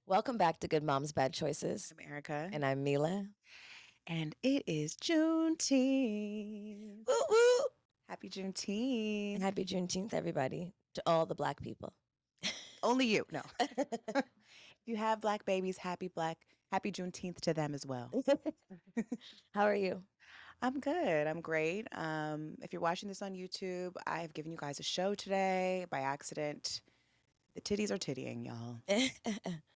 Welcome back to Good Moms, Bad Choices. I'm Erica, And I'm Mila. and it is Juneteenth. Woo woo! Happy Juneteenth. Happy Juneteenth, everybody, to all the Black people. Only you. No. If you have Black babies, happy Juneteenth to them as well. How are you? I'm good. I'm great. If you're watching this on YouTube, I have given you guys a show today by accident. The titties are tittying, y'all.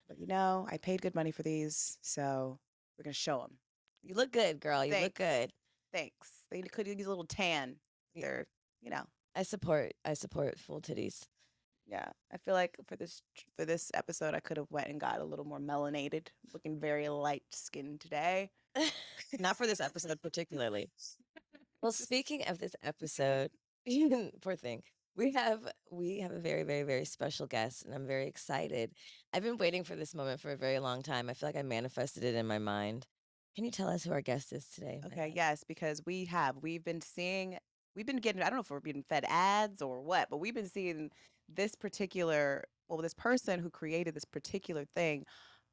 But I paid good money for these, so we're gonna show them. You look good, girl. You look good. Thanks. They could use a little tan. They're, you know. I support full titties. Yeah, I feel like for this episode, I could have went and got a little more melanated, looking very light skinned today. Not for this episode particularly. Well, speaking of this episode, poor thing, we have a very, very, very special guest, and I'm very excited. I've been waiting for this moment for a very long time. I feel like I manifested it in my mind. Can you tell us who our guest is today? Okay, yes, because we've been getting, I don't know if we're being fed ads or what, but we've been seeing this person who created this particular thing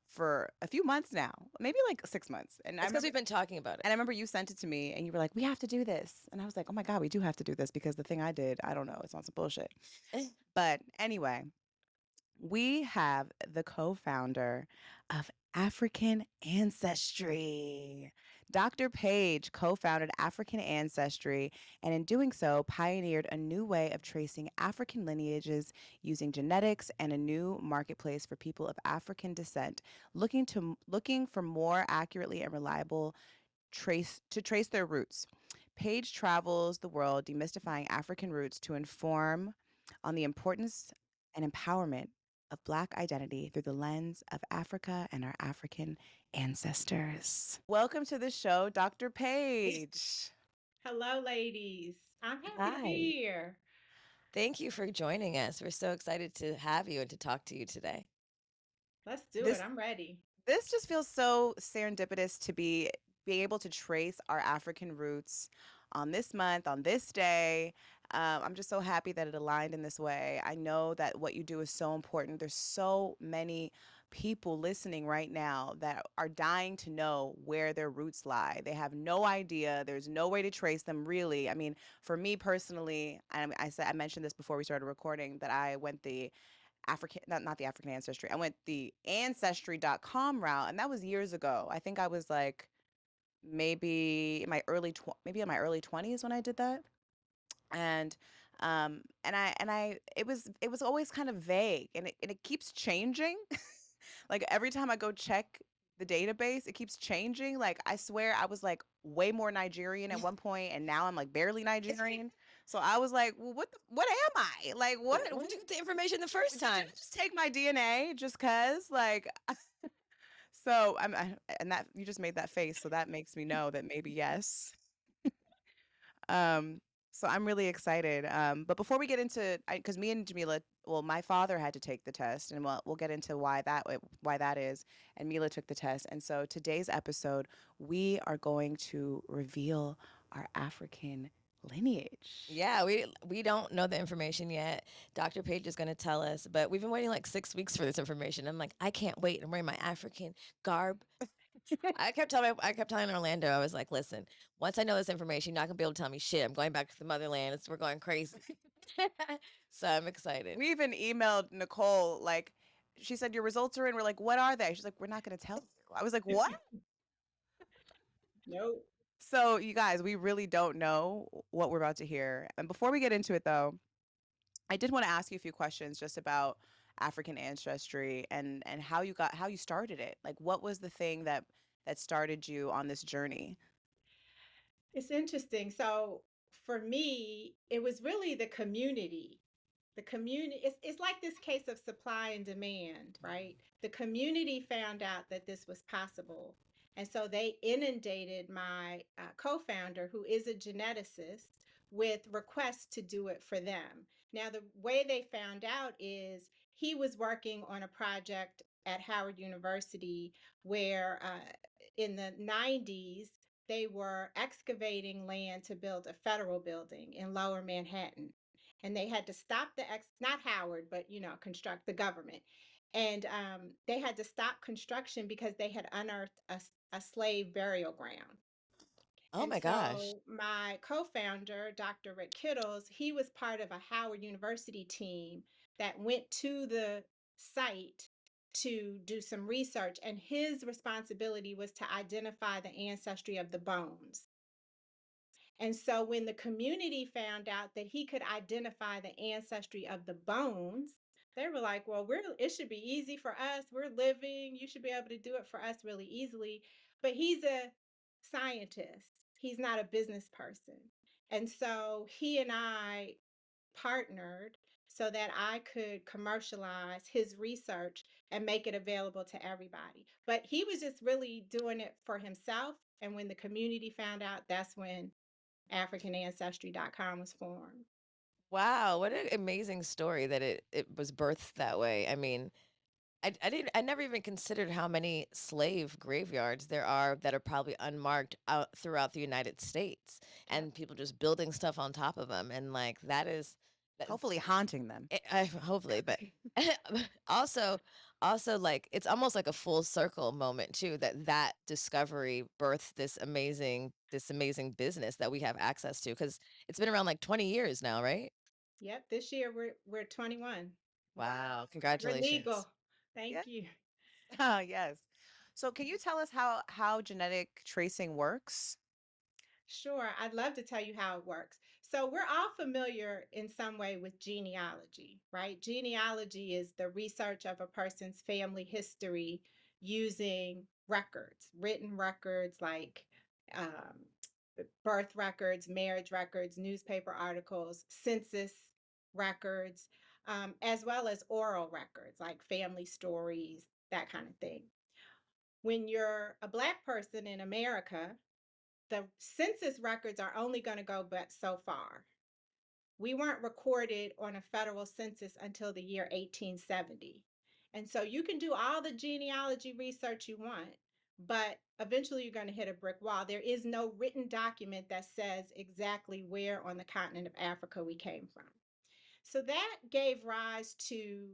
for a few months now, maybe like 6 months. And It's because we've been talking about it. And I remember you sent it to me and you were like, we have to do this. And I was like, oh my God, we do have to do this because the thing I did, I don't know, it's on some bullshit. But anyway, we have the co-founder of African Ancestry. Dr. Paige co-founded African Ancestry, and in doing so, pioneered a new way of tracing African lineages using genetics and a new marketplace for people of African descent, looking for more accurately and reliable trace their roots. Paige travels the world demystifying African roots to inform on the importance and empowerment of Black identity through the lens of Africa and our African ancestors. Welcome to the show, Dr. Paige. Hello, ladies. I'm happy to Hi. be here. Thank you for joining us. We're so excited to have you and to talk to you today. Let's do it. I'm ready. This just feels so serendipitous to be able to trace our African roots on this month, on this day. I'm just so happy that it aligned in this way. I know that what you do is so important. There's so many people listening right now that are dying to know where their roots lie. They have no idea. There's no way to trace them really. I mean, for me personally, I mentioned this before we started recording that I went the not the African ancestry. I went the ancestry.com route, and that was years ago. I think I was like maybe in my maybe in my early 20s when I did that. And it was always kind of vague, and it keeps changing. Like every time I go check the database, it keeps changing. Like I swear I was like way more Nigerian at one point, and now I'm like barely Nigerian. So I was like, well, what am I? Like what? Where did you get the information the first Did I time? just take my DNA just cause like so and that you just made that face, so that makes me know that maybe yes. Um, so I'm really excited. But before we get into, because me and Jamila, well, my father had to take the test, and we'll get into why that is. And Mila took the test, and so today's episode, we are going to reveal our African lineage. Yeah, we don't know the information yet. Dr. Paige is going to tell us, but we've been waiting like 6 weeks for this information. I'm like, I can't wait. I'm wearing my African garb. I kept telling Orlando, I was like, listen, once I know this information, you're not gonna be able to tell me shit. I'm going back to the motherland. We're going crazy. So I'm excited. We even emailed Nicole, like, she said, your results are in. We're like, what are they? She's like, we're not going to tell you. I was like, what? Nope. So, you guys, we really don't know what we're about to hear. And before we get into it, though, I did want to ask you a few questions just about African ancestry and how you started it. Like, what was the thing that started you on this journey? It's interesting. So for me, it was really the community. The community, it's like this case of supply and demand, right? The community found out that this was possible. And so they inundated my co founder, who is a geneticist, with requests to do it for them. Now, the way they found out is he was working on a project at Howard University where in the 90s, they were excavating land to build a federal building in lower Manhattan. And they had to stop not Howard, but construct the government. And they had to stop construction because they had unearthed a slave burial ground. Oh And my gosh. so my co-founder, Dr. Rick Kittles, he was part of a Howard University team that went to the site to do some research, and his responsibility was to identify the ancestry of the bones. And so when the community found out that he could identify the ancestry of the bones, they were like, well, it should be easy for us. We're living. You should be able to do it for us really easily. But he's a scientist. He's not a business person. And so he and I partnered so that I could commercialize his research and make it available to everybody. But he was just really doing it for himself. And when the community found out, that's when AfricanAncestry.com was formed. Wow, what an amazing story that it was birthed that way. I mean, I never even considered how many slave graveyards there are that are probably unmarked out throughout the United States, Yep. and people just building stuff on top of them, and like that is that Hopefully haunting them. hopefully, but also like it's almost like a full circle moment too, that discovery birthed this amazing business that we have access to, because it's been around like 20 years now, right? Yep. This year we're 21. Wow, We're congratulations. legal. Thank you. Oh, yes. So can you tell us how genetic tracing works? Sure, I'd love to tell you how it works. So, we're all familiar in some way with genealogy, right? Genealogy is the research of a person's family history using records, written records like um, birth records, marriage records, newspaper articles, census records, as well as oral records like family stories, that kind of thing. When you're a Black person in America, the census records are only going to go back so far. We weren't recorded on a federal census until the year 1870. And so you can do all the genealogy research you want, but eventually you're going to hit a brick wall. There is no written document that says exactly where on the continent of Africa we came from. So that gave rise to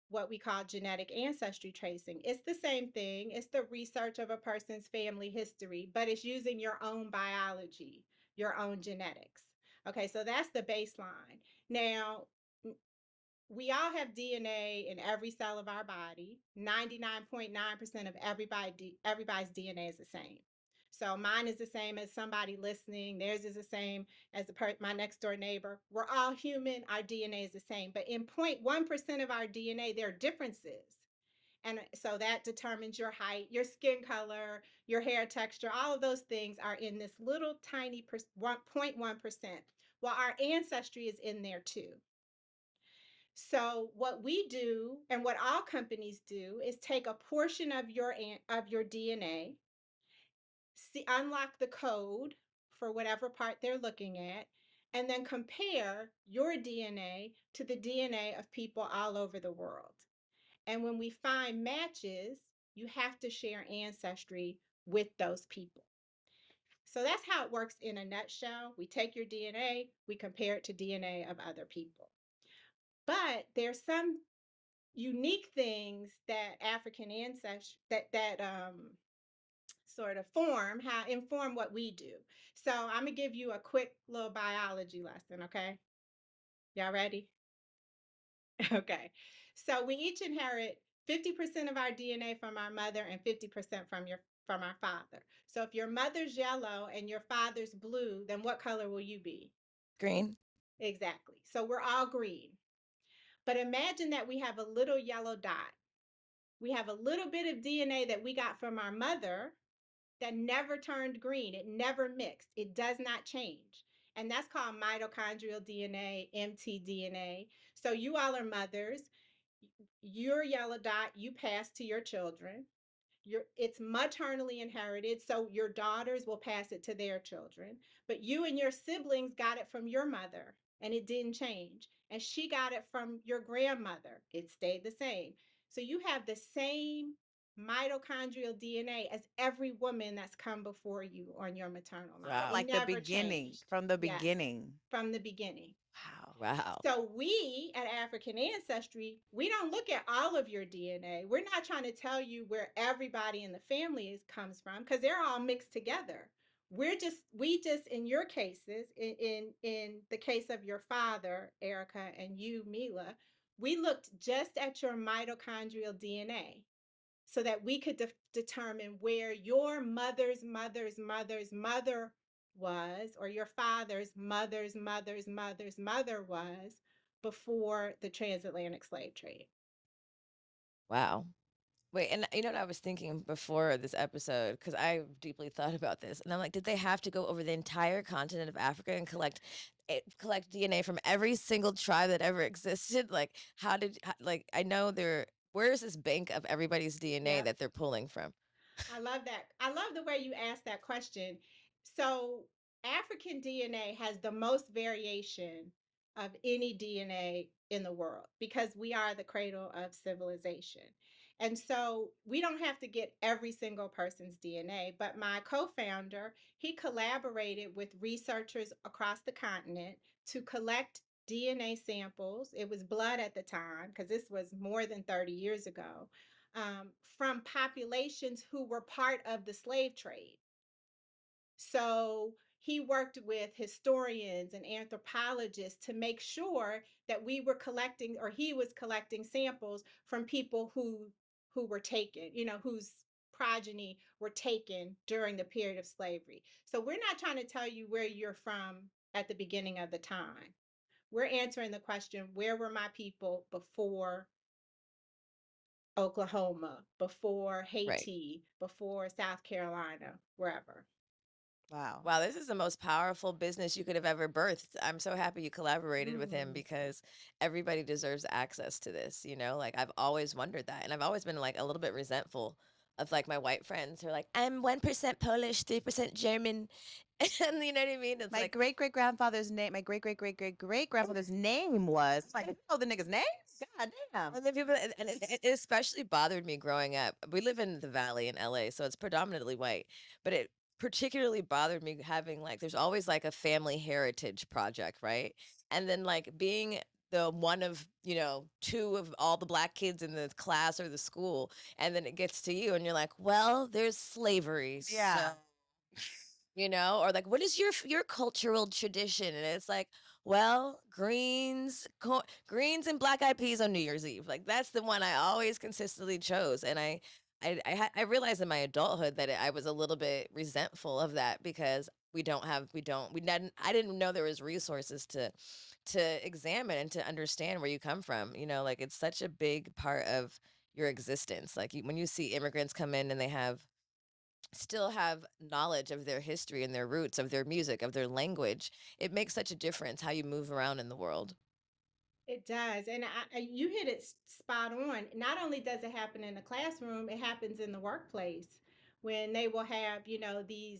what we call genetic ancestry tracing. It's the same thing, it's the research of a person's family history, but it's using your own biology, your own genetics. Okay, so that's the baseline. Now, we all have DNA in every cell of our body. 99.9% of everybody's DNA is the same. So mine is the same as somebody listening. Theirs is the same as my next door neighbor. We're all human. Our DNA is the same. But in 0.1% of our DNA, there are differences. And so that determines your height, your skin color, your hair texture. All of those things are in this little tiny 0.1%. Well, our ancestry is in there too. So what we do and what all companies do is take a portion of your DNA, unlock the code for whatever part they're looking at, and then compare your DNA to the DNA of people all over the world. And when we find matches, you have to share ancestry with those people. So that's how it works in a nutshell. We take your DNA, we compare it to DNA of other people. But there's some unique things that African ancestry that sort of inform what we do. So I'm gonna give you a quick little biology lesson, okay? Y'all ready? Okay. So we each inherit 50% of our DNA from our mother and 50% from our father. So if your mother's yellow and your father's blue, then what color will you be? Green. Exactly. So we're all green. But imagine that we have a little yellow dot. We have a little bit of DNA that we got from our mother that never turned green. It never mixed. It does not change. And that's called mitochondrial DNA, mtDNA. So you all are mothers. Your yellow dot you pass to your children. It's maternally inherited, so your daughters will pass it to their children. But you and your siblings got it from your mother, and it didn't change. And she got it from your grandmother. It stayed the same. So you have the same mitochondrial DNA as every woman that's come before you on your maternal line. Wow. It Like the never beginning, changed. from the Yes, beginning. from the beginning. Wow. Wow. So we at African Ancestry, we don't look at all of your DNA. We're not trying to tell you where everybody in the family comes from because they're all mixed together. We just in your cases, in the case of your father, Erica, and you, Mila, we looked just at your mitochondrial DNA so that we could determine where your mother's mother was, or your father's mother's mother was before the transatlantic slave trade. Wow. Wait, and you know what I was thinking before this episode, because I deeply thought about this, and I'm like, did they have to go over the entire continent of Africa and collect DNA from every single tribe that ever existed? Like, like, I know where is this bank of everybody's DNA Yep. that they're pulling from? I love that. I love the way you asked that question. So, African DNA has the most variation of any DNA in the world because we are the cradle of civilization. And so, we don't have to get every single person's DNA, but my co founder, he collaborated with researchers across the continent to collect DNA samples. It was blood at the time because this was more than 30 years ago, from populations who were part of the slave trade. So he worked with historians and anthropologists to make sure that we were collecting, or he was collecting samples from people who were taken, whose progeny were taken during the period of slavery. So we're not trying to tell you where you're from at the beginning of the time. We're answering the question, where were my people before Oklahoma, before Right. Haiti, before South Carolina, wherever. Wow. Wow, this is the most powerful business you could have ever birthed. I'm so happy you collaborated with him Mm. because everybody deserves access to this, you know? Like I've always wondered that. And I've always been like a little bit resentful of like my white friends who are like, I'm 1% Polish, 3% German. And you know what I mean? It's My like, great great grandfather's name, my great great great great great grandfather's name was like, you know the nigga's name? God damn. and then people, and it especially bothered me growing up. We live in the Valley in LA, so it's predominantly white, but it particularly bothered me having like, there's always like a family heritage project, right? And then like being the one of, two of all the black kids in the class or the school, and then it gets to you, and you're like, well, there's slavery, so Yeah. or like what is your cultural tradition, and it's like, well, greens and black eyed peas on New Year's Eve, like that's the one I always consistently chose. And I realized in my adulthood that I was a little bit resentful of that because I didn't know there was resources to examine and to understand where you come from, like it's such a big part of your existence. Like when you see immigrants come in and they still have knowledge of their history and their roots, of their music, of their language, it makes such a difference how you move around in the world. It does. And you hit it spot on. Not only does it happen in the classroom, it happens in the workplace when they will have, these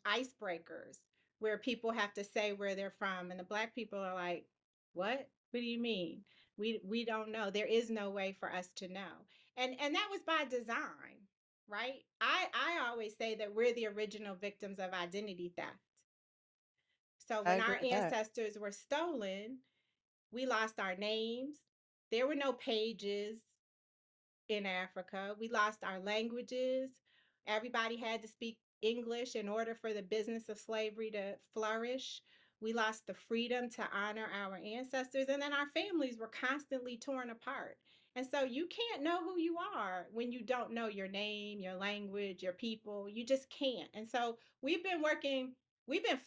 icebreakers where people have to say where they're from. And the black people are like, what? What do you mean? We don't know. There is no way for us to know. And that was by design, right? I always say that we're the original victims of identity theft. So I when agree our with that. ancestors were stolen, we lost our names. There were no pages in Africa. We lost our languages. Everybody had to speak English in order for the business of slavery to flourish. We lost the freedom to honor our ancestors, and then our families were constantly torn apart. And so you can't know who you are when you don't know your name, your language, your people. You just can't. And so we've been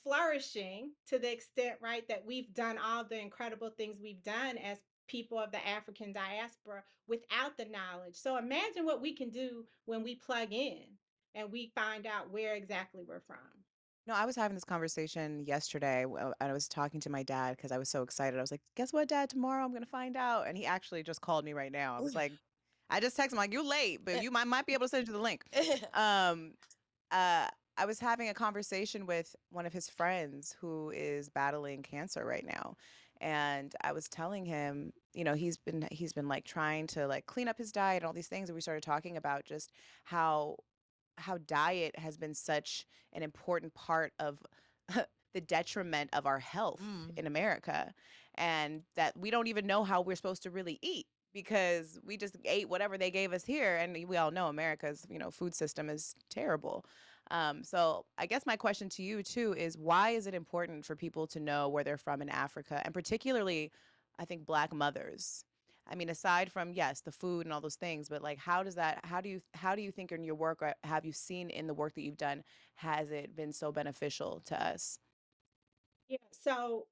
flourishing to the extent, right, that we've done all the incredible things we've done as people of the African diaspora without the knowledge. So imagine what we can do when we plug in and we find out where exactly we're from. No, I was having this conversation yesterday, and I was talking to my dad because I was so excited. I was like, "Guess what, Dad? Tomorrow I'm gonna find out." And he actually just called me right now. I was like, I just texted him like, "You late, but you might be able to send you the link." Um, uh, I was having a conversation with one of his friends who is battling cancer right now, And I was telling him, he's been like trying to like clean up his diet and all these things, and we started talking about just how diet has been such an important part of the detriment of our health in America, and that we don't even know how we're supposed to really eat because we just ate whatever they gave us here, and we all know America's food system is terrible. So I guess my question to you too is, why is it important for people to know where they're from in Africa, and particularly, I think, Black mothers? I mean, aside from, yes, the food and all those things, but like, how do you think in your work, or have you seen in the work that you've done, has it been so beneficial to us? Yeah. So,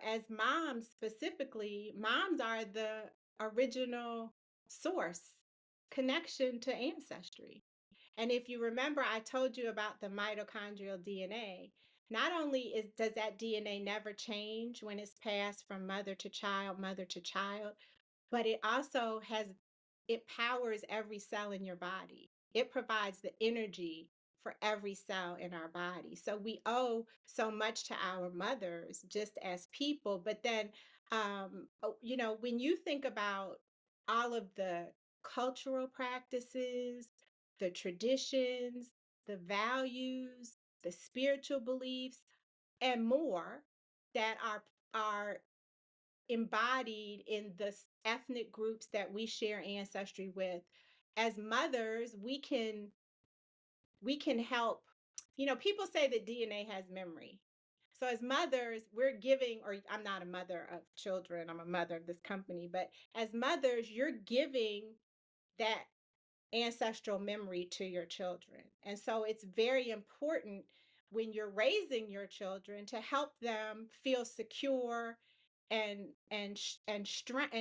as moms specifically, moms are the original source connection to ancestry. And if you remember, I told you about the mitochondrial DNA. Not only does that DNA never change when it's passed from mother to child, but it powers every cell in your body. It provides the energy for every cell in our body. So we owe so much to our mothers just as people. But then, when you think about all of the cultural practices, the traditions, the values, the spiritual beliefs, and more that are embodied in the ethnic groups that we share ancestry with, as mothers we can help. People say that DNA has memory. So as mothers, we're giving, or I'm not a mother of children, I'm a mother of this company, but as mothers, you're giving that ancestral memory to your children. And so it's very important when you're raising your children to help them feel secure and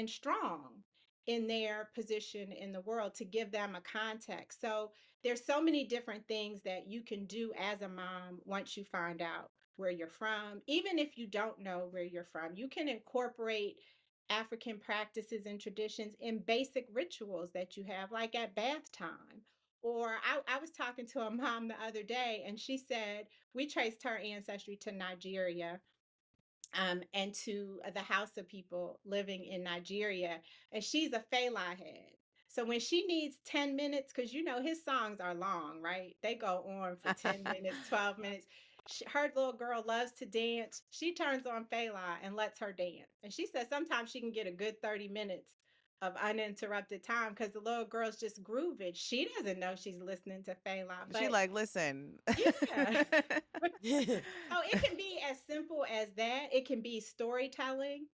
strong in their position in the world, to give them a context. So there's so many different things that you can do as a mom once you find out where you're from. Even if you don't know where you're from, you can incorporate African practices and traditions in basic rituals that you have, like at bath time. Or I was talking to a mom the other day, and she said we traced her ancestry to Nigeria, and to the Hausa people living in Nigeria. And she's a Fela head. So when she needs 10 minutes, because his songs are long, right? They go on for 10 minutes, 12 minutes. Her little girl loves to dance. She turns on Fela and lets her dance. And she says sometimes she can get a good 30 minutes of uninterrupted time because the little girl's just grooving. She doesn't know she's listening to Fela, She but like, listen. yeah. So it can be as simple as that. It can be storytelling,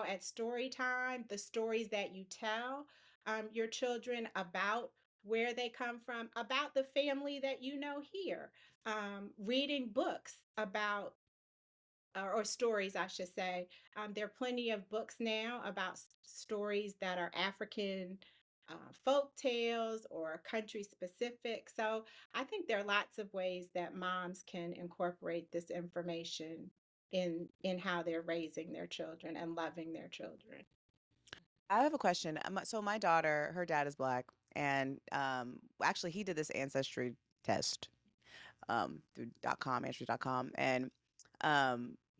at story time, the stories that you tell your children about where they come from, about the family that you know here, reading books about, or stories, I should say. There are plenty of books now about stories that are African folk tales or country specific. So I think there are lots of ways that moms can incorporate this information in how they're raising their children and loving their children. I have a question. So my daughter, her dad is Black, and actually he did this ancestry test through .com, ancestry.com, and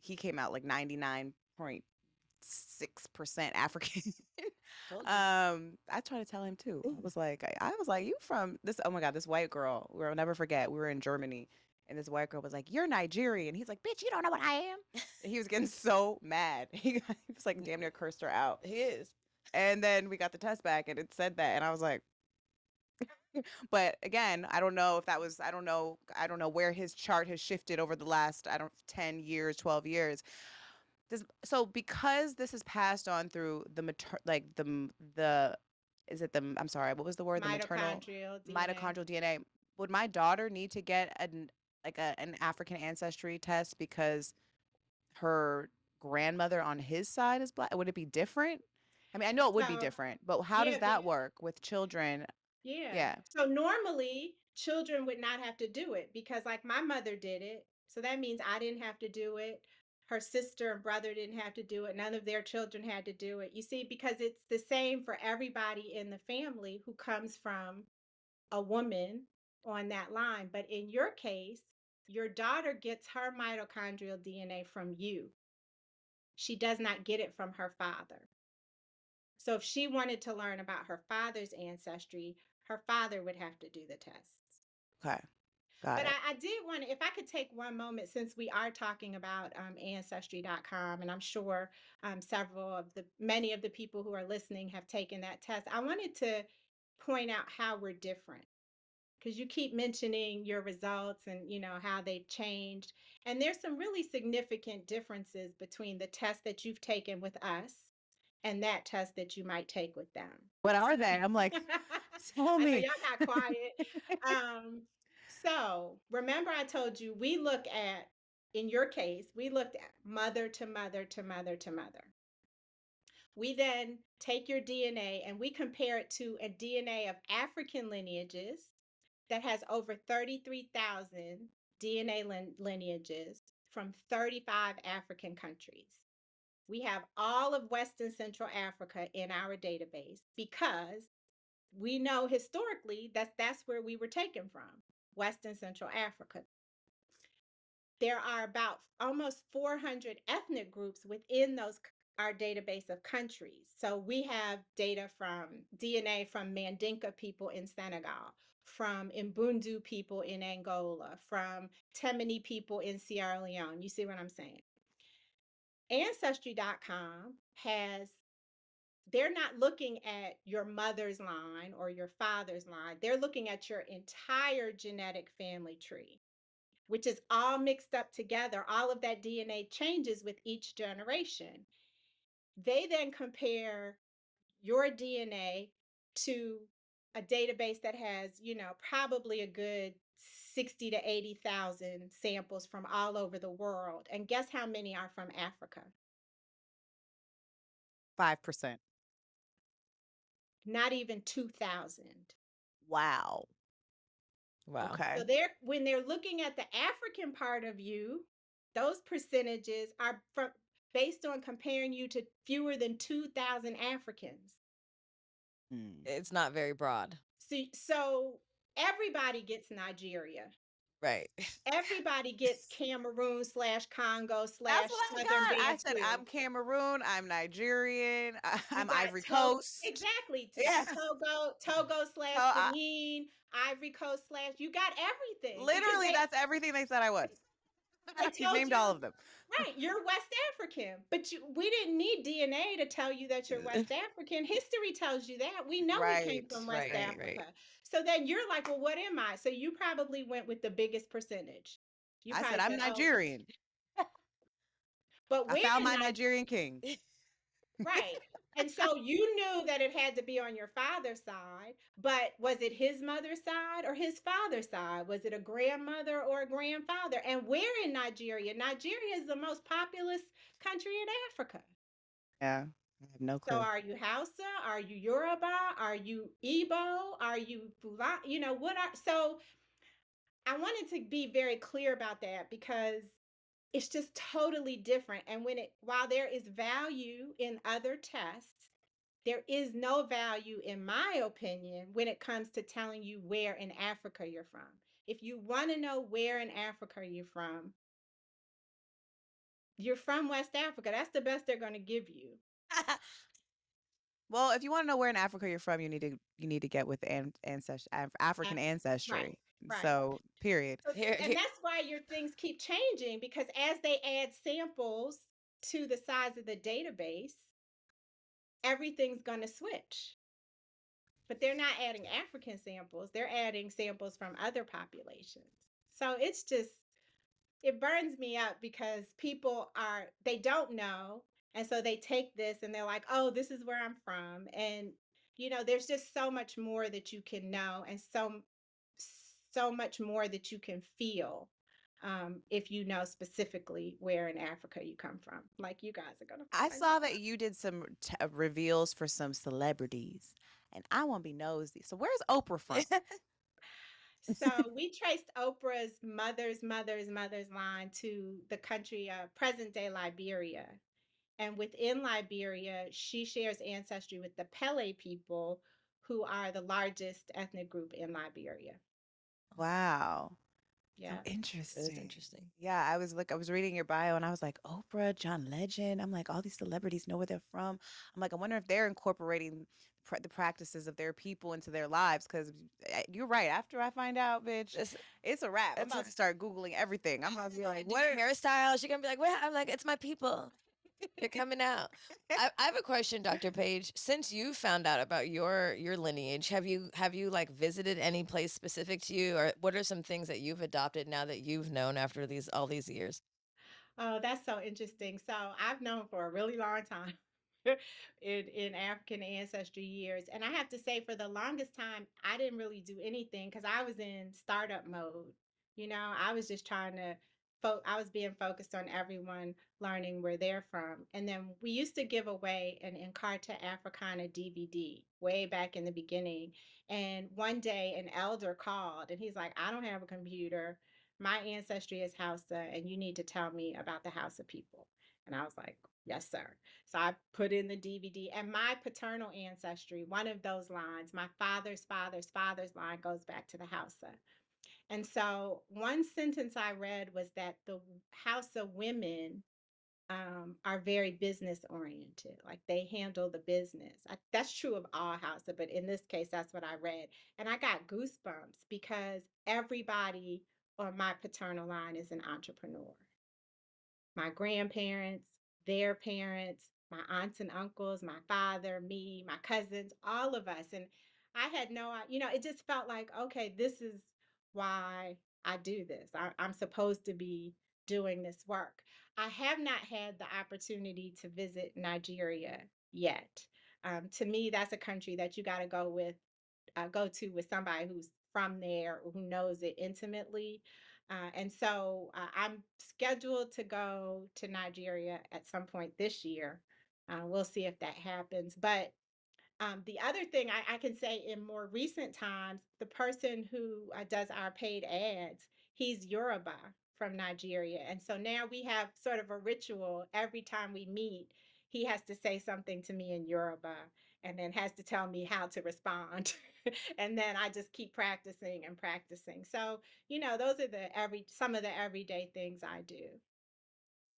he came out like 99.6% African. Told you. I tried to tell him too. I was like, you from this? Oh my God, this white girl. We'll never forget. We were in Germany, and this white girl was like, "You're Nigerian." He's like, "Bitch, you don't know what I am." And he was getting so mad. He was like, damn near cursed her out. He is. And then we got the test back, and it said that, and I was like, but again, I don't know if that was, I don't know where his chart has shifted over the last, 10 years, 12 years. So because this is passed on through like the is it the, I'm sorry, what was the word? The maternal Mitochondrial DNA. mitochondrial DNA. Would my daughter need to get an African ancestry test because her grandmother on his side is Black? Would it be different? I mean, I know it would be So different, but how does yeah, that work with children? yeah. Yeah. So normally children would not have to do it because, like, my mother did it. So that means I didn't have to do it. Her sister and brother didn't have to do it. None of their children had to do it. You see, because it's the same for everybody in the family who comes from a woman on that line. But in your case, your daughter gets her mitochondrial DNA from you. she does not get it from her father. So if she wanted to learn about her father's ancestry, her father would have to do the tests. Okay. Got But it. I did want to, if I could take one moment, since we are talking about ancestry.com, and I'm sure many of the people who are listening have taken that test. I wanted to point out how we're different, because you keep mentioning your results and how they've changed. And there's some really significant differences between the test that you've taken with us and that test that you might take with them. What are they? I'm like, tell I know me. y'all got quiet. So remember I told you in your case, we looked at mother to mother to mother to mother. We then take your DNA and we compare it to a DNA of African lineages that has over 33,000 DNA lineages from 35 African countries. We have all of West and Central Africa in our database because we know historically that's where we were taken from, West and Central Africa. There are about almost 400 ethnic groups within our database of countries. So we have DNA from Mandinka people in Senegal, from Mbundu people in Angola, from Temini people in Sierra Leone. You see what I'm saying? Ancestry.com they're not looking at your mother's line or your father's line. They're looking at your entire genetic family tree, which is all mixed up together. All of that DNA changes with each generation. They then compare your DNA to a database that has, probably a good 60 to 80,000 samples from all over the world. And guess how many are from Africa? 5%. Not even 2,000. Wow. Wow. Okay. So when they're looking at the African part of you, those percentages are based on comparing you to fewer than 2,000 Africans. It's not very broad. So everybody gets Nigeria. Right. Everybody gets Cameroon / Congo / That's what I Southern got. I said, Bantu. I'm Cameroon, I'm Nigerian, You I'm got Ivory Coast. exactly. Yeah. Togo / So I, Benin, Ivory Coast / you got everything. Because literally, that's everything they said I was. they You've told named you, all of them. right, you're West African. But we didn't need DNA to tell you that you're West African. History tells you that. We know we came Right. from West Right, Africa. right. So then you're like, well, what am I? So you probably went with the biggest percentage. You I said, probably I'm said, oh, Nigerian. but I where found in my Nigerian king. right. And so you knew that it had to be on your father's side, but was it his mother's side or his father's side? Was it a grandmother or a grandfather? And where in Nigeria? Nigeria is the most populous country in Africa. Yeah. I have no So clue. are you Hausa? Are you Yoruba? Are you Igbo? Are you Fulani? So I wanted to be very clear about that because it's just totally different. And while there is value in other tests, there is no value, in my opinion, when it comes to telling you where in Africa you're from. If you want to know where in Africa you're from West Africa. That's the best they're going to give you. Well, if you want to know where in Africa you're from, you need to get with ancestry, African Right, ancestry. right. So, period. Here, And that's why your things keep changing, because as they add samples to the size of the database, everything's going to switch. But they're not adding African samples, they're adding samples from other populations. So it burns me up because they don't know. And so they take this and they're like, oh, this is where I'm from. And, there's just so much more that you can know and so much more that you can feel if you know specifically where in Africa you come from. Like you guys are going to I find saw that you did some reveals for some celebrities, and I want to be nosy. So, where's Oprah from? So we traced Oprah's mother's line to the country present day Liberia. And within Liberia, she shares ancestry with the Pele people, who are the largest ethnic group in Liberia. Wow. So Yeah. It is interesting. interesting. Yeah, I was reading your bio and I was like, Oprah, John Legend. I'm like, all these celebrities know where they're from. I'm like, I wonder if they're incorporating the practices of their people into their lives. Because you're right. After I find out, bitch, This it's a wrap. I'm it's about to start Googling everything. I'm about to be like, do what? hairstyles. You're gonna be like, what? I'm like, it's my people. You're coming out. I have a question, Dr. Paige. Since you found out about your lineage, have you like visited any place specific to you, or what are some things that you've adopted now that you've known after these all these years? Oh, that's so interesting. So I've known for a really long time in African ancestry years. And I have to say, for the longest time, I didn't really do anything because I was in startup mode. I was just trying to I was being focused on everyone learning where they're from. And then we used to give away an Encarta Africana DVD way back in the beginning. And one day an elder called and he's like, I don't have a computer. My ancestry is Hausa, and you need to tell me about the Hausa people. And I was like, yes, sir. So I put in the DVD, and my paternal ancestry, one of those lines, my father's father's father's line goes back to the Hausa. And so one sentence I read was that the Hausa women are very business oriented. Like they handle the business. That's true of all Hausa, but in this case, that's what I read. And I got goosebumps because everybody on my paternal line is an entrepreneur. My grandparents, their parents, my aunts and uncles, my father, me, my cousins, all of us. And I had it just felt like, okay, this is why I do this. I'm supposed to be doing this work. I have not had the opportunity to visit Nigeria yet. To me, that's a country that you got to go to with somebody who's from there or who knows it intimately. And so I'm scheduled to go to Nigeria at some point this year. We'll see if that happens. But the other thing I can say in more recent times, the person who does our paid ads, he's Yoruba from Nigeria. And so now we have sort of a ritual every time we meet. He has to say something to me in Yoruba and then has to tell me how to respond. And then I just keep practicing and practicing. So, those are some of the everyday things I do.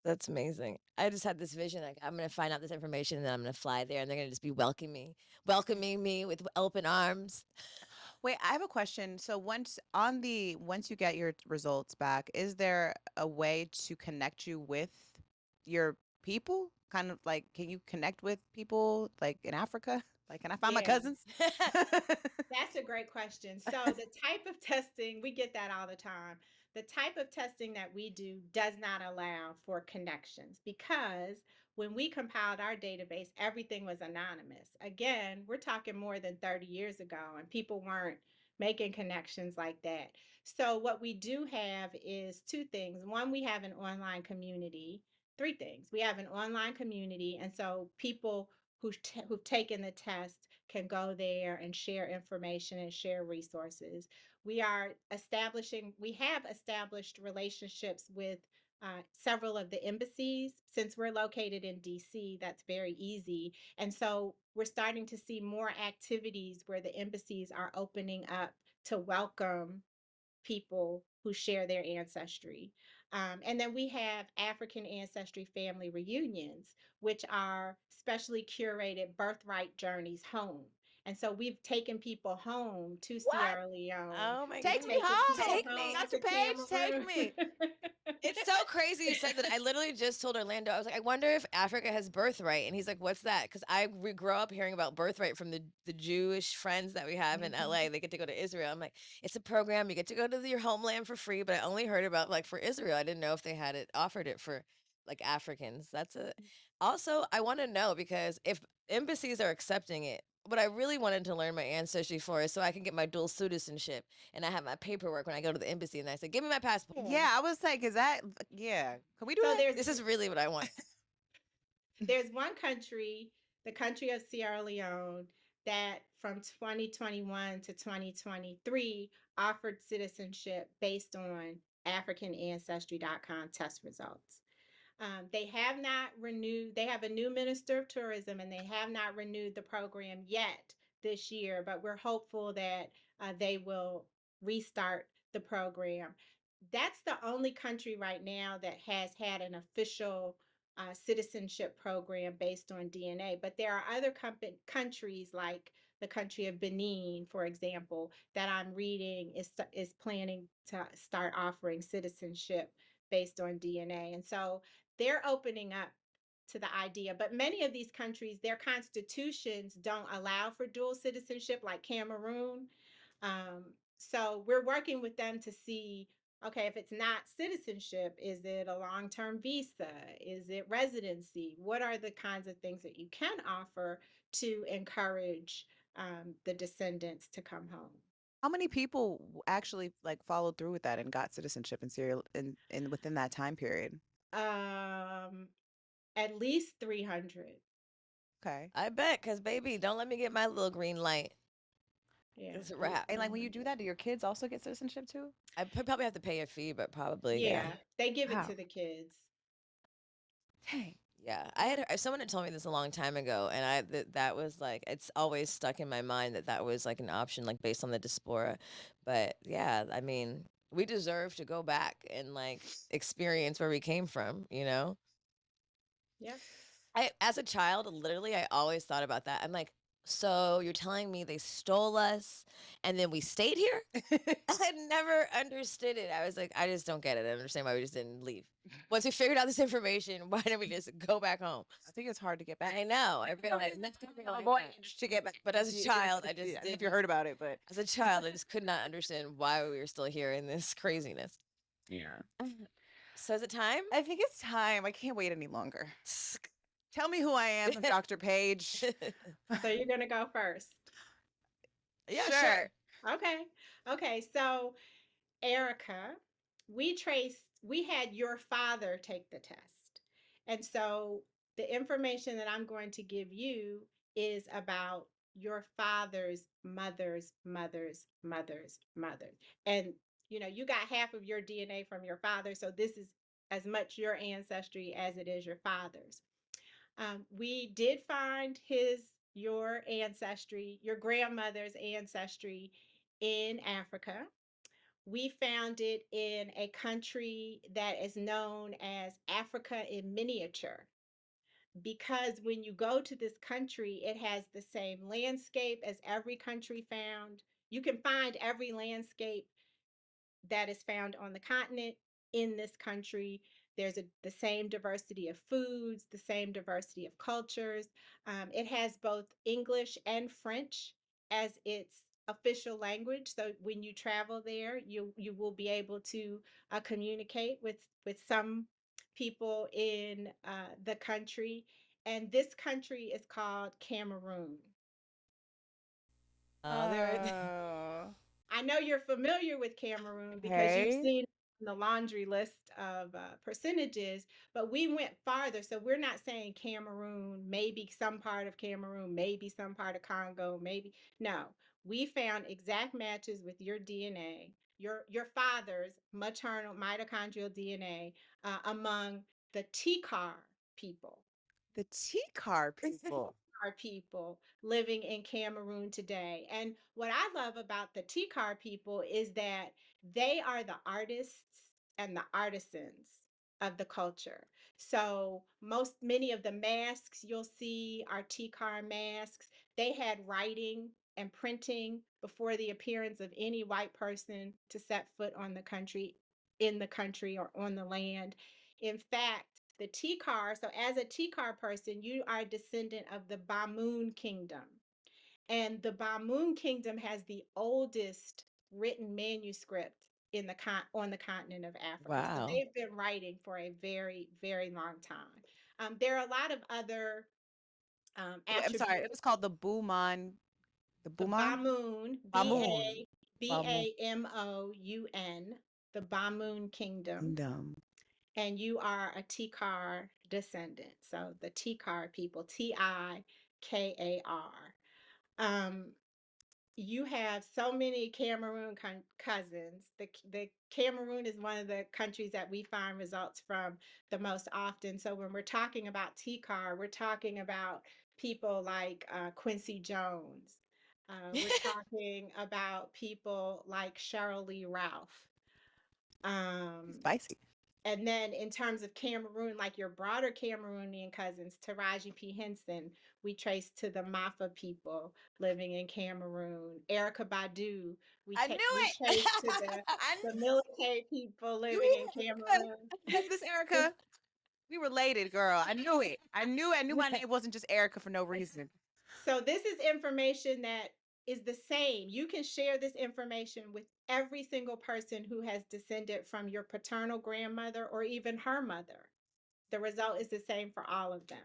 That's amazing. I just had this vision, like I'm gonna find out this information, and then I'm gonna fly there, and they're gonna just be welcoming me with open arms. Wait, I have a question. So once you get your results back, is there a way to connect you with your people? Kind of like, can you connect with people like in Africa? Like, can I find my Yeah. cousins? That's a great question. So, the type of testing, we get that all the time. The type of testing that we do does not allow for connections because when we compiled our database, everything was anonymous. Again, we're talking more than 30 years ago, and people weren't making connections like that. So, what we do have is two things. One, we have an online community. Three things. We have an online community, and so people who've taken the test can go there and share information and share resources. We have established relationships with several of the embassies. Since we're located in DC, that's very easy. And so we're starting to see more activities where the embassies are opening up to welcome people who share their ancestry. And then we have African ancestry family reunions, which are specially curated birthright journeys home. And so we've taken people home to What? Sierra Leone. Oh my We've Take me goodness. taken people home, Take me. home Dr. to Page. Take Cameroon. me. It's so crazy you said that. I literally just told Orlando, I was like, I wonder if Africa has birthright. And he's like, what's that? Because we grew up hearing about birthright from the Jewish friends that we have in Mhm. LA. They get to go to Israel. I'm like, it's a program. You get to go to your homeland for free. But I only heard about like for Israel. I didn't know if they had offered it for like Africans. Also, I want to know because if embassies are accepting it, what I really wanted to learn my ancestry for is so I can get my dual citizenship and I have my paperwork when I go to the embassy and I say, give me my passport. Yeah, I was like, is that, yeah. Can we do So that? This is really what I want. there's one country, the country of Sierra Leone, that from 2021 to 2023 offered citizenship based on AfricanAncestry.com test results. They have not renewed, they have a new minister of tourism and they have not renewed the program yet this year, but we're hopeful that they will restart the program. that's the only country right now that has had an official citizenship program based on DNA. But there are other countries like the country of Benin, for example, that I'm reading is planning to start offering citizenship based on DNA. And so they're opening up to the idea. But many of these countries, their constitutions don't allow for dual citizenship, like Cameroon. So we're working with them to see, okay, if it's not citizenship, is it a long-term visa? Is it residency? What are the kinds of things that you can offer to encourage the descendants to come home? How many people actually like followed through with that and got citizenship in Syria in within that time period? Um, at least 300. Okay. I bet, because baby, don't let me get my little green light. Yeah. It's a wrap. And like when you do that, do your kids also get citizenship too? I probably have to pay a fee, but probably, yeah. Yeah, they give it Wow. to the kids. Dang. Yeah, I had someone had told me this a long time ago, and that was like it's always stuck in my mind that was like an option, like based on the diaspora. But yeah, I mean, we deserve to go back and like experience where we came from, you know? Yeah. As a child, literally, I always thought about that. I'm like, so you're telling me they stole us and then we stayed here? I never understood it. I was like, I just don't get it. I don't understand why we just didn't leave. Once we figured out this information, why didn't we just go back home? I think it's hard to get back. I know. I realized To get back. But as a child, I just I don't know if didn't. you heard about it, but As a child, I just could not understand why we were still here in this craziness. yeah. So is it time? I think it's time. I can't wait any longer. Tell me who I am, I'm Dr. Paige. So you're going to go first. Yeah, Sure. sure. Okay. Okay. So, Erica, we had your father take the test. And so the information that I'm going to give you is about your father's mother's. And, you got half of your DNA from your father. So this is as much your ancestry as it is your father's. We did find your ancestry, your grandmother's ancestry in Africa. We found it in a country that is known as Africa in miniature because when you go to this country, it has the same landscape as every country found. You can find every landscape that is found on the continent in this country. There's the same diversity of foods, the same diversity of cultures. It has both English and French as its official language. So when you travel there, you will be able to communicate with some people in the country. And this country is called Cameroon. There. Oh. I know you're familiar with Cameroon because you've Okay. seen the laundry list of percentages, but we went farther. So we're not saying Cameroon, maybe some part of Cameroon, maybe some part of Congo, maybe. No, we found exact matches with your DNA, your father's maternal mitochondrial DNA among the Tikar people. The T-car people. Are people living in Cameroon today. And what I love about the Tikar people is that they are the artists and the artisans of the culture. So many of the masks you'll see are Tikar masks. They had writing and printing before the appearance of any white person to set foot on the country, in the country or on the land. In fact, the Tikar, so as a Tikar person, you are a descendant of the Bamoon Kingdom. And the Bamoon Kingdom has the oldest written manuscript on the continent of Africa. So Wow. they've been writing for a very, very long time. There are a lot of other I'm sorry. attributes. It was called the Booman. The The Booman? Bamoon, Bamoon. Bamoon Bamoun, the Bamoon Kingdom, Kingdom. and you are a Tikar descendant. So the Tikar people, Tikar. Um, you have so many Cameroon cousins. The Cameroon is one of the countries that we find results from the most often. So when we're talking about Tikar, we're talking about people like Quincy Jones. We're talking about people like Cheryl Lee Ralph. Spicy. And then in terms of Cameroon, like your broader Cameroonian cousins, Taraji P. Henson, we trace to the Mafa people living in Cameroon. Erica Badu, I knew we it. trace to I the military people living in knew it. Cameroon. This Erica. We related, girl. I knew it. I knew my name wasn't just Erica for no reason. So this is information that is the same. You can share this information with every single person who has descended from your paternal grandmother or even her mother. The result is the same for all of them.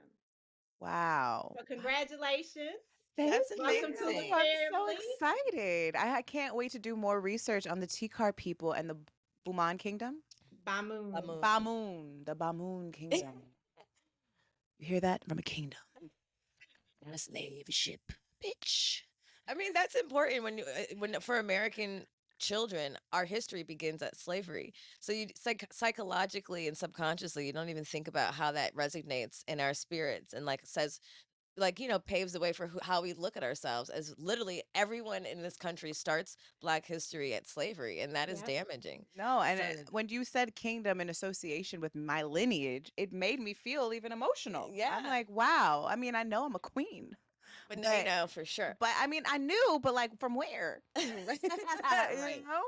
Wow. So congratulations. Thank That's Welcome to the amazing. I'm so family. excited. I can't wait to do more research on the Tikar people and the Buman Kingdom. Bamoon. Bamoon, the Bamoon Kingdom. You hear that? From a kingdom. Not a slave ship, bitch. I mean, that's important when for American children, our history begins at slavery. So you psychologically and subconsciously, you don't even think about how that resonates in our spirits and like says paves the way for how we look at ourselves as literally everyone in this country starts Black history at slavery, and that is Yep. damaging. No, and So, when you said kingdom in association with my lineage, it made me feel even emotional. yeah, I'm like, wow. I mean, I know I'm a queen, but now you know for sure. but I mean, I knew, but like from where? Right. You know?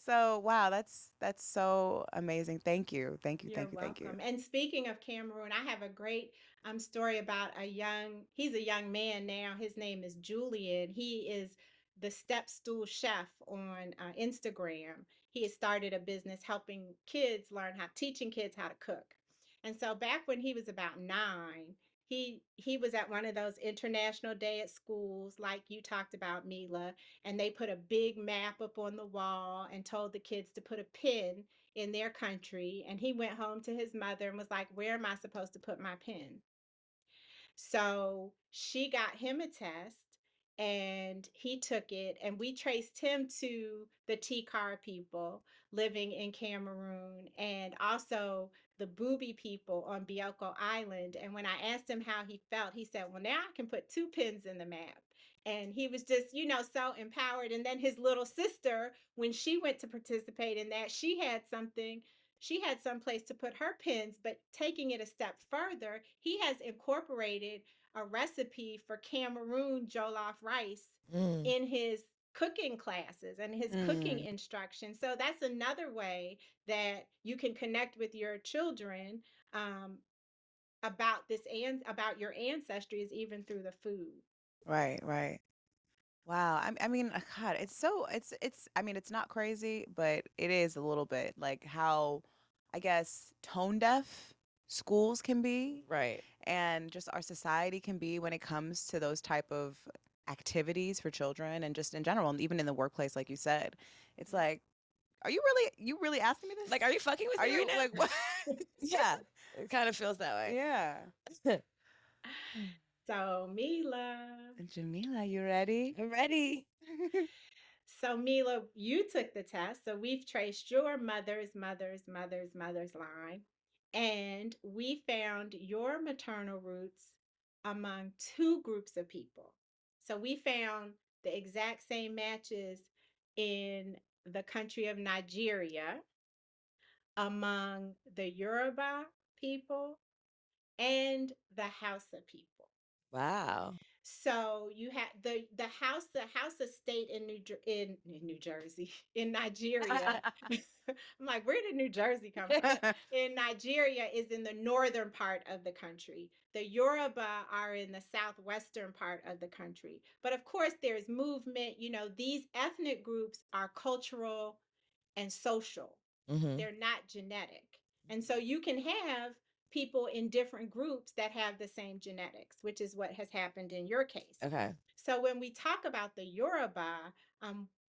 So wow, that's so amazing. Thank you. Thank you. You're Thank you. Thank you. welcome. And speaking of Cameroon, I have a great story about he's a young man now. His name is Julian. He is the step stool chef on Instagram. He has started a business teaching kids how to cook. And so back when he was about 9, he was at one of those international day at schools like you talked about, Mila, and they put a big map up on the wall and told the kids to put a pin in their country. And he went home to his mother and was like, "Where am I supposed to put my pen?" So she got him a test and he took it, and we traced him to the Tikar people living in Cameroon and also the Booby people on Bioko Island. And when I asked him how he felt, he said, "Well, now I can put 2 pins in the map." And he was just, so empowered. And then his little sister, when she went to participate in that, she had some place to put her pins, but taking it a step further, he has incorporated a recipe for Cameroon jollof rice in his cooking classes and his cooking instruction. So that's another way that you can connect with your children about this and about your ancestry is even through the food. Right, right. Wow. I mean, God, I mean, it's not crazy, but it is a little bit like how, I guess, tone deaf schools can be Right. and just our society can be when it comes to those type of activities for children and just in general, and even in the workplace, like you said. It's like, you really asking me this? Like, are you fucking with Are me you right now? like what? Yeah, it kind of feels that way. Yeah. So, Mila. Jamila, you ready? I'm ready. So, Mila, you took the test. So, we've traced your mother's line, and we found your maternal roots among 2 groups of people. So, we found the exact same matches in the country of Nigeria among the Yoruba people and the Hausa people. Wow. So you had the House of State in New Jersey in Nigeria. I'm like, where did New Jersey come from? In Nigeria is in the northern part of the country. The Yoruba are in the southwestern part of the country. But of course, there's movement. These ethnic groups are cultural and social. They're not genetic. And so you can have people in different groups that have the same genetics, which is what has happened in your case. Okay. So when we talk about the Yoruba,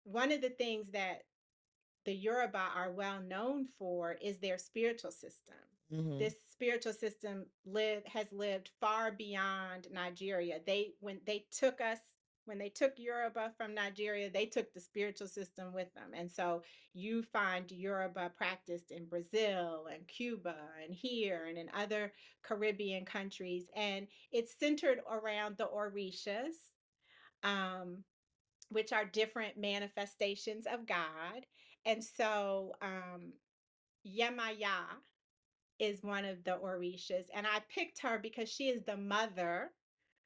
one of the things that the Yoruba are well known for is their spiritual system. This spiritual system has lived far beyond Nigeria. When they took Yoruba from Nigeria, they took the spiritual system with them. And so you find Yoruba practiced in Brazil and Cuba and here and in other Caribbean countries. And it's centered around the Orishas, which are different manifestations of God. And so Yemaya is one of the Orishas, and I picked her because she is the mother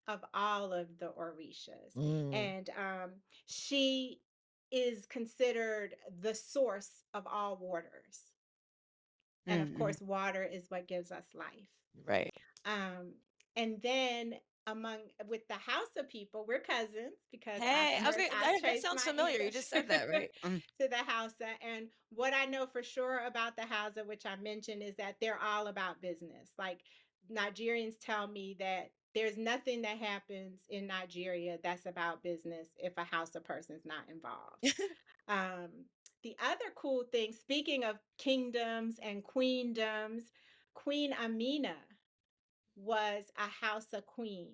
of all of the Orishas. Mm. And she is considered the source of all waters. And of Mm-hmm. course, water is what gives us life. Right. Um, and then among with the Hausa people, we're cousins because Hey, I was gonna, I that traced sounds my familiar. You just ancestry said that, right? to the Hausa. And what I know for sure about the Hausa, which I mentioned, is that they're all about business. Like Nigerians tell me that there's nothing that happens in Nigeria that's about business if a Hausa person's not involved. Um, the other cool thing, speaking of kingdoms and queendoms, Queen Amina was a Hausa queen.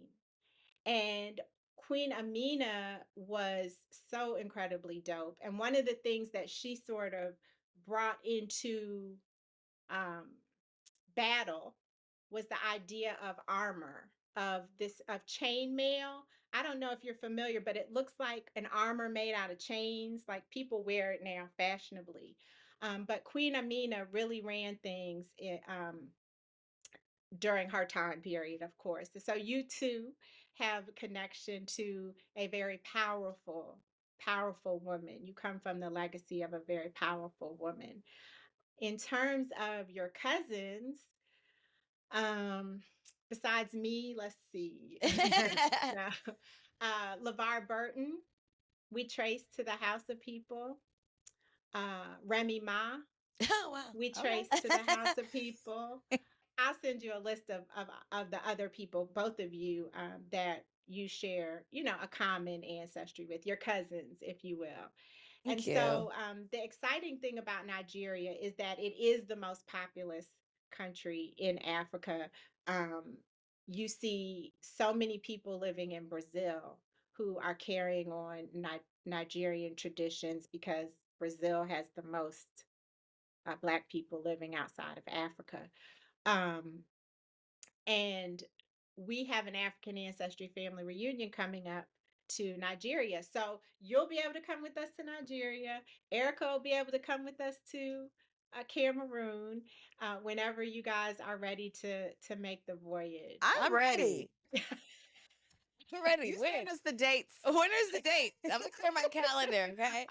And Queen Amina was so incredibly dope. And one of the things that she sort of brought into um, battle was the idea of armor, of chainmail. I don't know if you're familiar, but it looks like an armor made out of chains. Like people wear it now fashionably. But Queen Amina really ran things during her time period, of course. So you too have a connection to a very powerful woman. You come from the legacy of a very powerful woman. In terms of your cousins, um, besides me, let's see. No. LeVar Burton, we trace to the House of People. Remy Ma, Oh wow. we Okay. trace to the House of People. I'll send you a list of the other people, both of you, that you share, a common ancestry with, your cousins, if you will. And Thank you. so the exciting thing about Nigeria is that it is the most populous country in Africa. Um, you see so many people living in Brazil who are carrying on Nigerian traditions because Brazil has the most Black people living outside of Africa. Um, and we have an African Ancestry family reunion coming up to Nigeria. So you'll be able to come with us to Nigeria. Erica will be able to come with us to Cameroon whenever you guys are ready to make the voyage. I'm I'm ready. ready. I'm ready. You When? send us the dates. When is the date? I'm gonna clear my calendar, okay?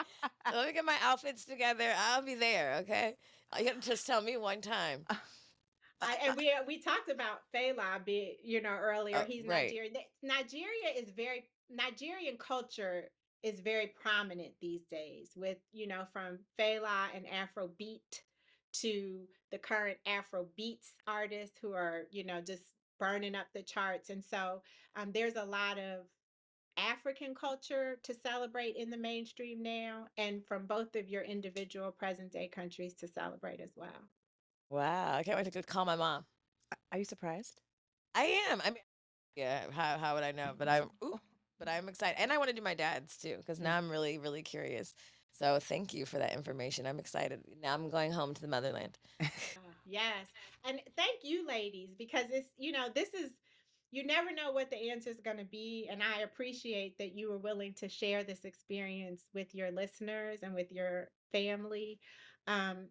Let me get my outfits together. I'll be there, okay? You gotta just tell me one time. And we talked about Fela earlier. Oh, He's right. Nigerian. Nigerian culture is very prominent these days with, from Fela and Afrobeat to the current Afrobeats artists who are, just burning up the charts. And so there's a lot of African culture to celebrate in the mainstream now, and from both of your individual present day countries to celebrate as well. Wow. I can't wait to go call my mom. Are you surprised? I am. I mean, yeah. How would I know? But I'm excited, and I want to do my dad's too because now I'm really really curious. So thank you for that information. I'm excited. Now I'm going home to the motherland. Yes. And thank you, ladies, because this is, you never know what the answer is going to be. And I appreciate that you were willing to share this experience with your listeners and with your family. Um,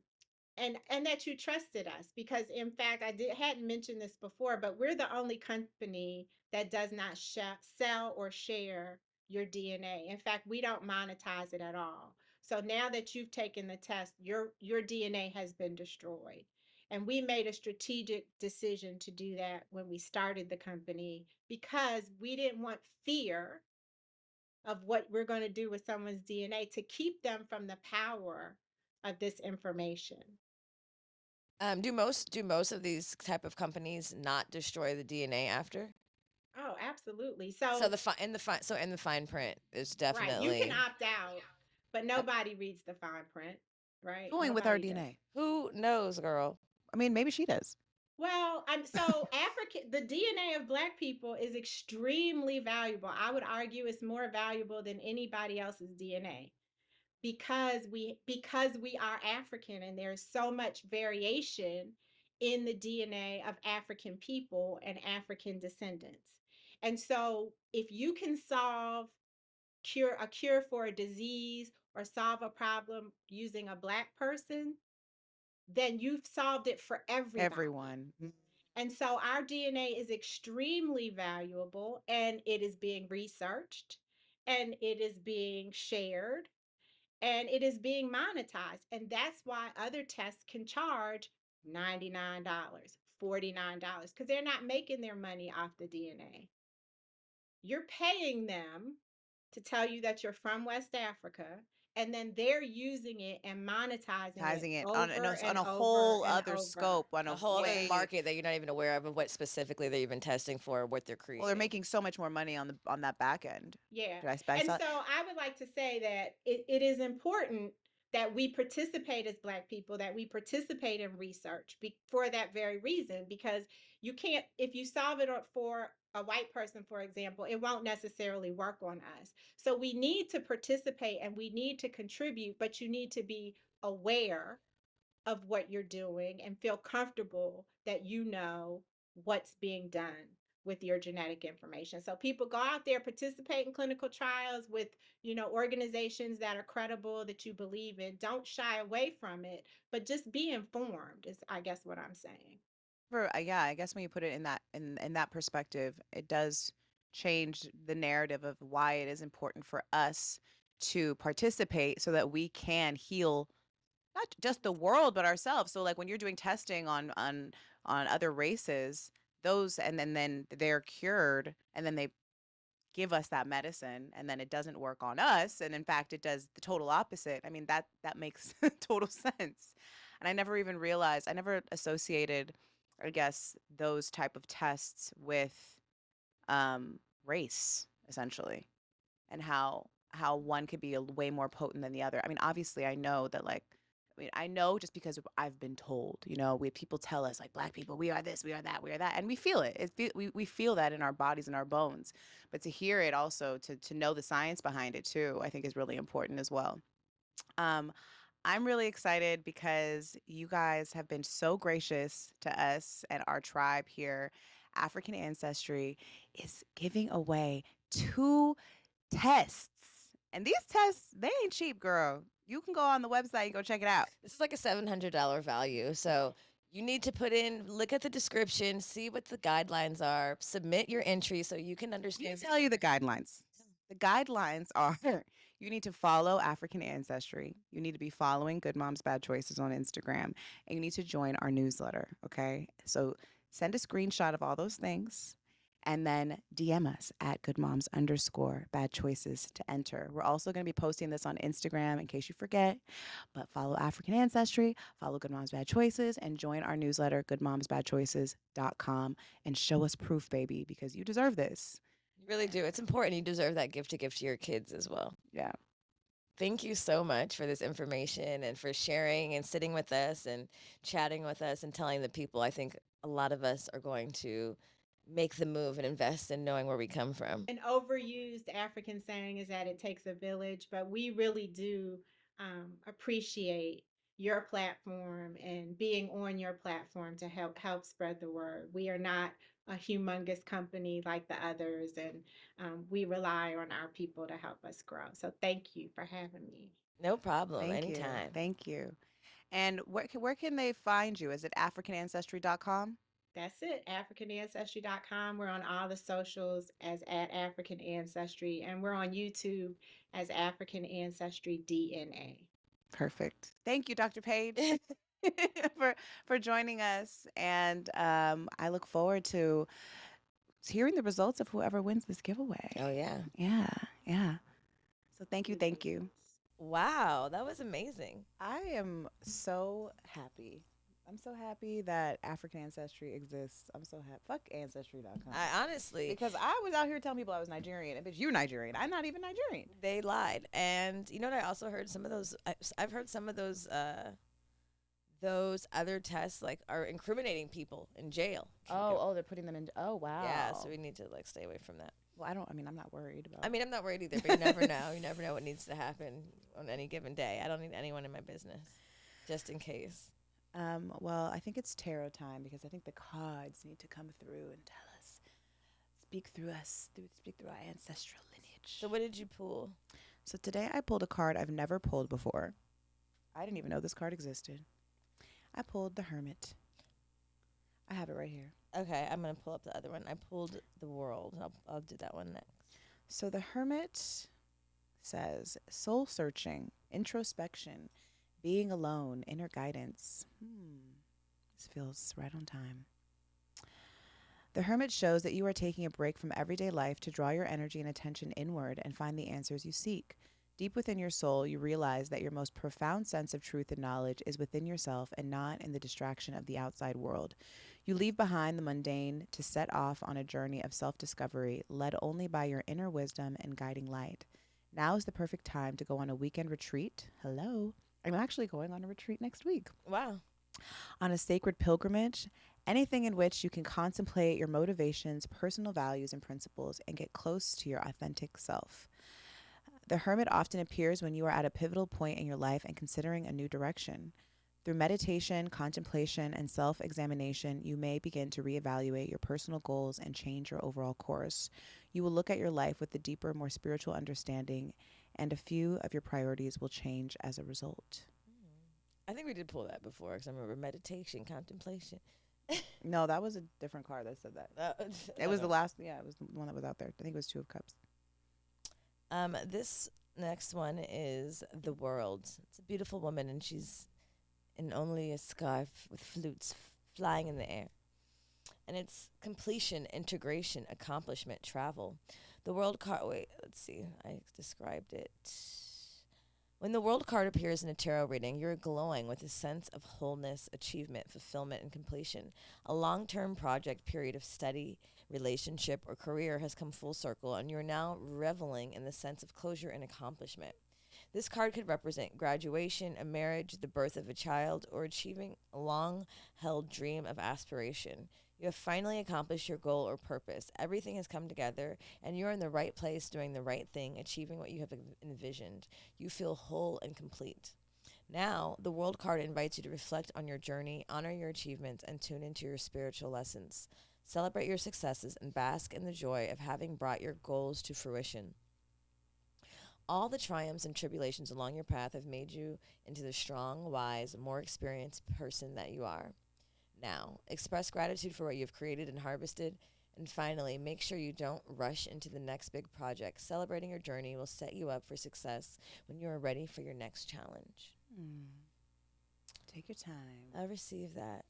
and that you trusted us because in fact hadn't mentioned this before, but we're the only company that does not sell or share your DNA. In fact, we don't monetize it at all. So now that you've taken the test, your DNA has been destroyed. And we made a strategic decision to do that when we started the company because we didn't want fear of what we're going to do with someone's DNA to keep them from the power of this information. Do most of these type of companies not destroy the DNA after? Oh, absolutely. So So, in the fine print is right, you can definitely opt out, but nobody reads the fine print, right? Doing with our Nobody does. DNA. who knows, girl. I mean, maybe she does. Well, the DNA of Black people is extremely valuable. I would argue it's more valuable than anybody else's DNA because we are African and there's so much variation in the DNA of African people and African descendants. And so if you can cure a cure for a disease or solve a problem using a Black person, then you've solved it for everybody. Everyone. And so our DNA is extremely valuable, and it is being researched, and it is being shared, and it is being monetized. And that's why other tests can charge $99, $49, because they're not making their money off the DNA. You're paying them to tell you that you're from West Africa, and then they're using it and monetizing it on over on and a over whole and other over. scope, on A a whole other way. market that you're not even aware of what specifically they're even testing for, what they're creating. Well, they're making so much more money on that back end. Yeah. Did I spice And that? so I would like to say that it is important that we participate as Black people, that we participate in research for that very reason, because you can't, if you solve it for a white person, for example, it won't necessarily work on us. So we need to participate and we need to contribute, but you need to be aware of what you're doing and feel comfortable that you know what's being done with your genetic information. So people go out there, participate in clinical trials with, organizations that are credible, that you believe in. Don't shy away from it, but just be informed is, I guess, what I'm saying. Yeah, I guess when you put it in that perspective, it does change the narrative of why it is important for us to participate so that we can heal not just the world but ourselves. So like when you're doing testing on other races, those and then they're cured and then they give us that medicine and then it doesn't work on us and in fact it does the total opposite. I mean that makes total sense. And I never even realized, I never associated, I guess, those type of tests with race essentially, and how one could be way more potent than the other. I mean, obviously, I know that I know just because I've been told, people tell us like Black people, we are this, we are that, we are that, and we feel it. We feel that in our bodies and our bones. But to hear it also, to know the science behind it too, I think is really important as well. Um, I'm really excited because you guys have been so gracious to us and our tribe here. African Ancestry is giving away 2 tests. And these tests, they ain't cheap, girl. You can go on the website and go check it out. This is like a $700 value. So you need to look at the description, see what the guidelines are, submit your entry so you can Let me understand. tell you the guidelines. The guidelines are you need to follow African Ancestry. You need to be following Good Moms Bad Choices on Instagram. And you need to join our newsletter. Okay. So send a screenshot of all those things and then DM us at goodmoms_bad choices to enter. We're also going to be posting this on Instagram in case you forget. But follow African Ancestry, follow Good Moms Bad Choices, and join our newsletter, goodmomsbadchoices.com, and show us proof, baby, because you deserve this. You really do. It's important. You deserve that gift to give to your kids as well. Yeah. Thank you so much for this information and for sharing and sitting with us and chatting with us and telling the people. I think a lot of us are going to make the move and invest in knowing where we come from. An overused African saying is that it takes a village, but we really do appreciate your platform and being on your platform to help spread the word. We are not a humongous company like the others, and we rely on our people to help us grow. So thank you for having me. No problem. Thank Anytime. you. Thank you. And where can they find you? Is it AfricanAncestry.com? That's it, AfricanAncestry.com. We're on all the socials as at African Ancestry, and we're on YouTube as African Ancestry DNA. Perfect. Thank you, Dr. Paige, for joining us. And I look forward to hearing the results of whoever wins this giveaway. Oh, yeah. Yeah. Yeah. So thank you. Thank you. Wow. That was amazing. I am so happy. I'm so happy that African Ancestry exists. I'm so happy. Fuck Ancestry.com. I honestly. Because I was out here telling people I was Nigerian. And bitch, you Nigerian. I'm not even Nigerian. They lied. And you know what? I also heard some of those. I've heard some of those other tests like are incriminating people in jail. Oh, they're putting them in. Oh, wow. Yeah. So we need to like stay away from that. Well, I'm not worried about. I mean, I'm not worried either, but you never know. You never know what needs to happen on any given day. I don't need anyone in my business, just in case. Well, I think it's tarot time because I think the cards need to come through and tell us, speak through our ancestral lineage. So what did you pull? So today I pulled a card I've never pulled before. I didn't even know this card existed. I pulled The Hermit. I have it right here. Okay, I'm gonna pull up the other one. I pulled the world. I'll do that one next. So The Hermit says soul searching, introspection, being alone, inner guidance. This feels right on time. The Hermit shows that you are taking a break from everyday life to draw your energy and attention inward and find the answers you seek. Deep within your soul, you realize that your most profound sense of truth and knowledge is within yourself and not in the distraction of the outside world. You leave behind the mundane to set off on a journey of self discovery, led only by your inner wisdom and guiding light. Now is the perfect time to go on a weekend retreat. Hello. I'm actually going on a retreat next week. Wow. On a sacred pilgrimage, anything in which you can contemplate your motivations, personal values, and principles and get close to your authentic self. The Hermit often appears when you are at a pivotal point in your life and considering a new direction. Through meditation, contemplation, and self examination, you may begin to reevaluate your personal goals and change your overall course. You will look at your life with a deeper, more spiritual understanding, and a few of your priorities will change as a result. I think we did pull that before because I remember meditation, contemplation. No, that was a different card that said that. It was the last, yeah, it was the one that was out there. I think it was Two of Cups. This next one is the world. It's a beautiful woman, and she's in only a scarf with flutes flying in the air. And it's completion, integration, accomplishment, travel. The world card. Wait, let's see. I described it. When the world card appears in a tarot reading, you're glowing with a sense of wholeness, achievement, fulfillment, and completion. A long-term project period of study, relationship, or career has come full circle, and you're now reveling in the sense of closure and accomplishment. This card could represent graduation, a marriage, the birth of a child, or achieving a long-held dream of aspiration. You have finally accomplished your goal or purpose. Everything has come together, and you're in the right place doing the right thing, achieving what you have envisioned. You feel whole and complete. Now, the World card invites you to reflect on your journey, honor your achievements, and tune into your spiritual lessons. Celebrate your successes and bask in the joy of having brought your goals to fruition. All the triumphs and tribulations along your path have made you into the strong, wise, more experienced person that you are. Now, express gratitude for what you've created and harvested. And finally, make sure you don't rush into the next big project. Celebrating your journey will set you up for success when you are ready for your next challenge. Take your time. I received that.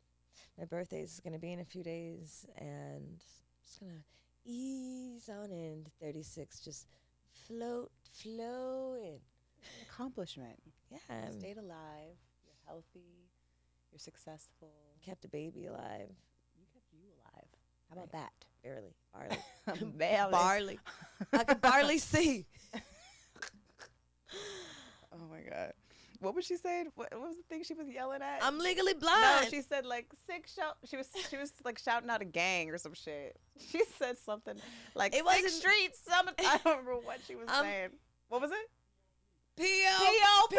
My birthday is going to be in a few days, and I'm just going to ease on into 36. Just flowing. Accomplishment. Yeah. You stayed alive. You're healthy. You're successful. Kept a baby alive. You kept you alive. How about that? Barely. Barley. Barely. Barley. I can barley see. Oh my God. What was she saying? What was the thing she was yelling at? I'm legally blind. No, she said like six shout. She was like shouting out a gang or some shit. She said something like It six wasn't- streets. I don't remember what she was saying. What was it? P.O.P.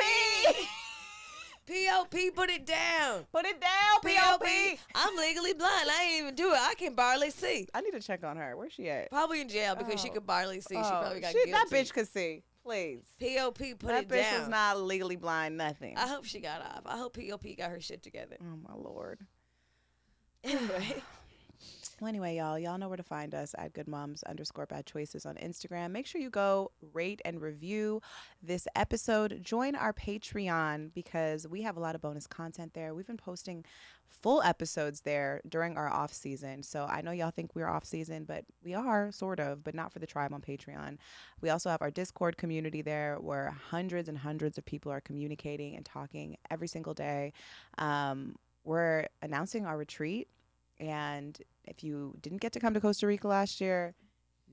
P.O.P. Put it down. Put it down. P.O.P. I'm legally blind. I ain't even do it. I can barely see. I need to check on her. Where's she at? Probably in jail because she Oh. could barely see. She Oh, probably got that guilty. bitch could see. Please. P.O.P. Put That it bitch down. was not legally blind. Nothing. I hope she got off. I hope P.O.P. got her shit together. Oh my Lord. Anyway. Well, anyway, y'all know where to find us at goodmoms_bad choices on Instagram. Make sure you go rate and review this episode. Join our Patreon because we have a lot of bonus content there. We've been posting full episodes there during our off season. So I know y'all think we're off season, but we are sort of, but not for the tribe on Patreon. We also have our Discord community there where hundreds and hundreds of people are communicating and talking every single day. We're announcing our retreat. And if you didn't get to come to Costa Rica last year,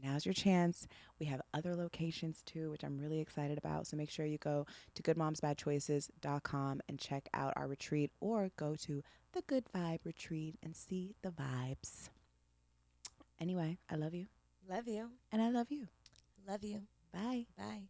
now's your chance. We have other locations too, which I'm really excited about. So make sure you go to goodmomsbadchoices.com and check out our retreat, or go to the Good Vibe Retreat and see the vibes. Anyway, I love you. Love you. And I love you. Love you. Bye. Bye.